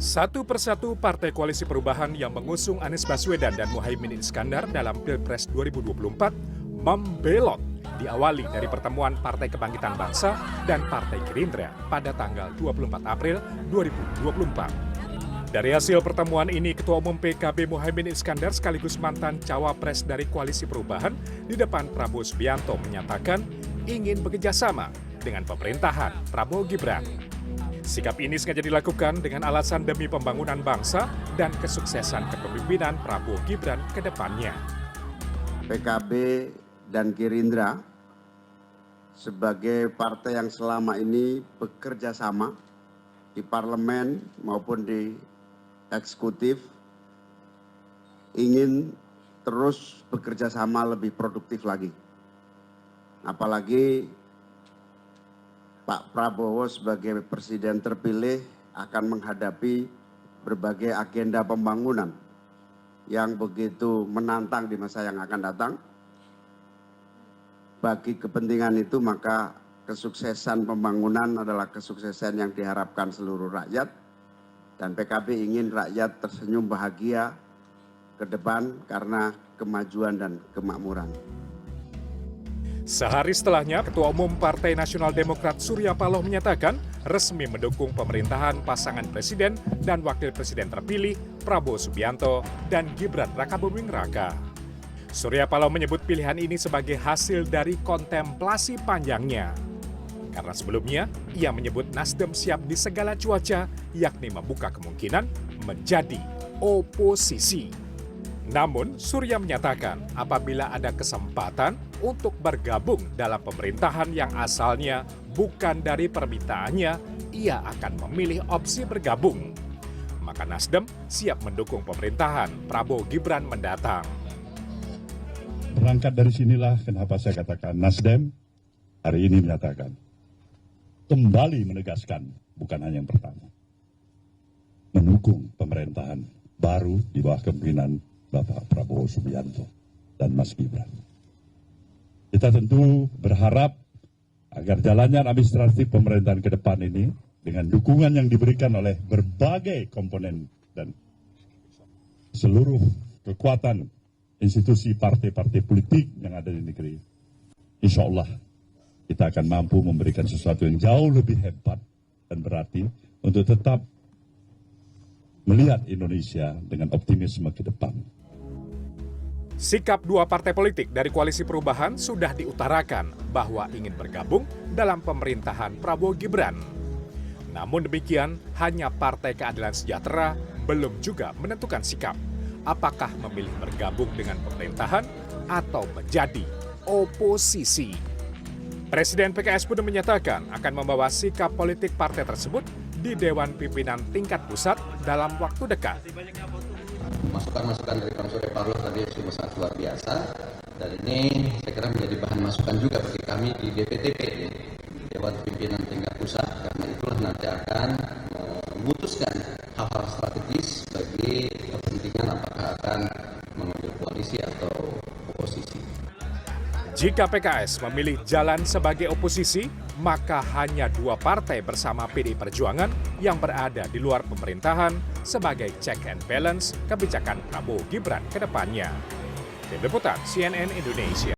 Satu persatu Partai Koalisi Perubahan yang mengusung Anies Baswedan dan Muhaimin Iskandar dalam Pilpres 2024 membelot diawali dari pertemuan Partai Kebangkitan Bangsa dan Partai Gerindra pada tanggal 24 April 2024. Dari hasil pertemuan ini, Ketua Umum PKB Muhaimin Iskandar sekaligus mantan cawapres dari Koalisi Perubahan di depan Prabowo Subianto menyatakan ingin bekerjasama dengan pemerintahan Prabowo Gibran. Sikap ini sengaja dilakukan dengan alasan demi pembangunan bangsa dan kesuksesan kepemimpinan Prabowo Gibran ke depannya. PKB dan Gerindra sebagai partai yang selama ini bekerja sama di parlemen maupun di eksekutif ingin terus bekerja sama lebih produktif lagi. Apalagi Pak Prabowo sebagai presiden terpilih akan menghadapi berbagai agenda pembangunan yang begitu menantang di masa yang akan datang. Bagi kepentingan itu maka kesuksesan pembangunan adalah kesuksesan yang diharapkan seluruh rakyat, dan PKB ingin rakyat tersenyum bahagia ke depan karena kemajuan dan kemakmuran. Sehari setelahnya, Ketua Umum Partai Nasional Demokrat Surya Paloh menyatakan resmi mendukung pemerintahan pasangan Presiden dan Wakil Presiden terpilih Prabowo Subianto dan Gibran Rakabuming Raka. Surya Paloh menyebut pilihan ini sebagai hasil dari kontemplasi panjangnya. Karena sebelumnya, ia menyebut Nasdem siap di segala cuaca, yakni membuka kemungkinan menjadi oposisi. Namun, Surya menyatakan apabila ada kesempatan untuk bergabung dalam pemerintahan yang asalnya bukan dari permintaannya, ia akan memilih opsi bergabung. Maka Nasdem siap mendukung pemerintahan Prabowo Gibran mendatang. Berangkat dari sinilah kenapa saya katakan Nasdem hari ini menyatakan, kembali menegaskan, bukan hanya yang pertama, mendukung pemerintahan baru di bawah kepemimpinan Bapak Prabowo Subianto dan Mas Gibran. Kita tentu berharap agar jalannya administratif pemerintahan ke depan ini dengan dukungan yang diberikan oleh berbagai komponen dan seluruh kekuatan institusi partai-partai politik yang ada di negeri, insya Allah kita akan mampu memberikan sesuatu yang jauh lebih hebat dan berarti untuk tetap melihat Indonesia dengan optimisme ke depan. Sikap dua partai politik dari Koalisi Perubahan sudah diutarakan bahwa ingin bergabung dalam pemerintahan Prabowo Gibran. Namun demikian, hanya Partai Keadilan Sejahtera belum juga menentukan sikap. Apakah memilih bergabung dengan pemerintahan atau menjadi oposisi. Presiden PKS pun menyatakan akan membawa sikap politik partai tersebut di Dewan Pimpinan Tingkat Pusat dalam waktu dekat. Masukan-masukan dari Pak Surya Paloh tadi sungguh sangat luar biasa, dan ini saya kira menjadi bahan masukan juga bagi kami di DPTP, Dewan Pimpinan Tingkat Pusat, karena itulah nanti akan memutuskan hal-hal strategis bagi kepentingan apakah akan mengambil koalisi atau oposisi. Jika PKS memilih jalan sebagai oposisi, maka hanya dua partai bersama PDI Perjuangan yang berada di luar pemerintahan sebagai check and balance kebijakan Prabowo Gibran ke depannya. Tim Liputan CNN Indonesia.